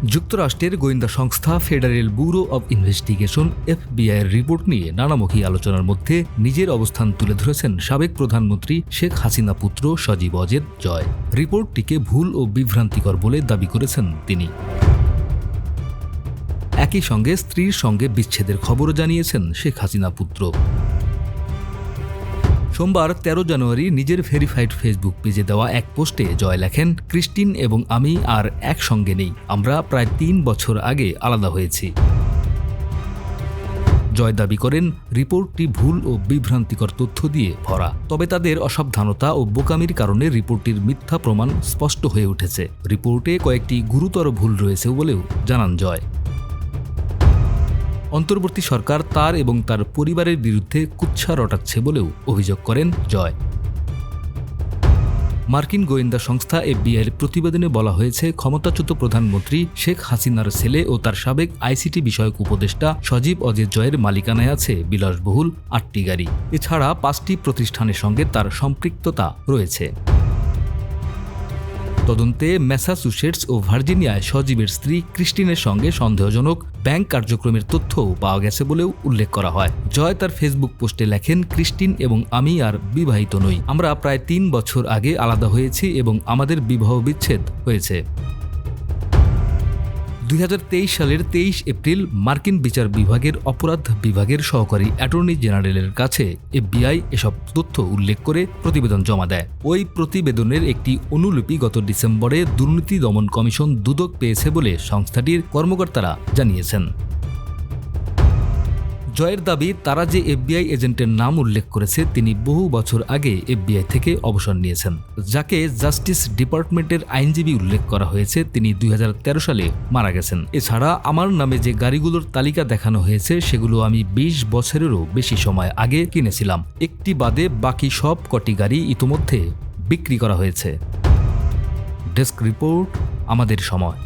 যুক্তরাষ্ট্রের গোয়েন্দা সংস্থা ফেডারেল ব্যুরো অব ইনভেস্টিগেশন FBI-এর রিপোর্ট নিয়ে নানামুখী আলোচনার মধ্যে নিজের অবস্থান তুলে ধরেছেন সাবেক প্রধানমন্ত্রী শেখ হাসিনা পুত্র সজীব অজেদ জয়। রিপোর্টটিকে ভুল ও বিভ্রান্তিকর বলে দাবি করেছেন তিনি। একই সঙ্গে স্ত্রীর সঙ্গে বিচ্ছেদের খবরও জানিয়েছেন শেখ হাসিনা পুত্র। সোমবার 13 জানুয়ারি নিজের ভেরিফাইড ফেসবুক পেজে দেওয়া এক পোস্টে জয় লেখেন, ক্রিস্টিন এবং আমি আর একসঙ্গে নেই। আমরা প্রায় 3 বছর আগে আলাদা হয়েছি। জয় দাবি করেন, রিপোর্টটি ভুল ও বিভ্রান্তিকর তথ্য দিয়ে ভরা। তবে তাদের অসাবধানতা ও বোকামির কারণে রিপোর্টটির মিথ্যা প্রমাণ স্পষ্ট হয়ে উঠেছে। রিপোর্টে কয়েকটি গুরুতর ভুল রয়েছে বলেও জানান জয়। অন্তর্বর্তী সরকার তার এবং তার পরিবারের বিরুদ্ধে কুৎসা রটাচ্ছে বলেও অভিযোগ করেন জয়। মার্কিন গোয়েন্দা সংস্থা FBI-এর প্রতিবেদনে বলা হয়েছে, ক্ষমতাচ্যুত প্রধানমন্ত্রী শেখ হাসিনার ছেলে ও তার সাবেক ICT বিষয়ক উপদেষ্টা সজীব অজেদ জয়ের মালিকানায় আছে বিলাসবহুল 8টি গাড়ি। এছাড়া 5টি প্রতিষ্ঠানের সঙ্গে তার সম্পৃক্ততা রয়েছে। তদন্তে ম্যাসাচুসেটস ও ভার্জিনিয়ায় সজীবের স্ত্রী ক্রিস্টিনের সঙ্গে সন্দেহজনক ব্যাংক কার্যক্রমের তথ্যও পাওয়া গেছে বলেও উল্লেখ করা হয়। জয় তার ফেসবুক পোস্টে লেখেন, ক্রিস্টিন এবং আমি আর বিবাহিত নই। আমরা প্রায় 3 বছর আগে আলাদা হয়েছি এবং আমাদের বিবাহ বিচ্ছেদ হয়েছে। 2023 সালের 23 এপ্রিল মার্কিন বিচার বিভাগের অপরাধ বিভাগের সহকারী অ্যাটর্নি জেনারেলের কাছে FBI এসব তথ্য উল্লেখ করে প্রতিবেদন জমা দেয়। ওই প্রতিবেদনের একটি অনুলিপি গত ডিসেম্বরে দুর্নীতি দমন কমিশন দুদক পেয়েছে বলে সংস্থাটির কর্মকর্তারা জানিয়েছেন। জয়ের দাবি, তারা যে FBI এজেন্টের নাম উল্লেখ করেছে তিনি বহু বছর আগে FBI থেকে অবসর নিয়েছেন। যাকে জাস্টিস ডিপার্টমেন্টের আইনজীবী উল্লেখ করা হয়েছে তিনি 2013 সালে মারা গেছেন। এছাড়া আমার নামে যে গাড়িগুলোর তালিকা দেখানো হয়েছে সেগুলো আমি 20 বছরেরও বেশি সময় আগে কিনেছিলাম। একটি বাদে বাকি সব কটি গাড়ি ইতোমধ্যে বিক্রি করা হয়েছে। ডেস্ক রিপোর্ট, আমাদের সময়।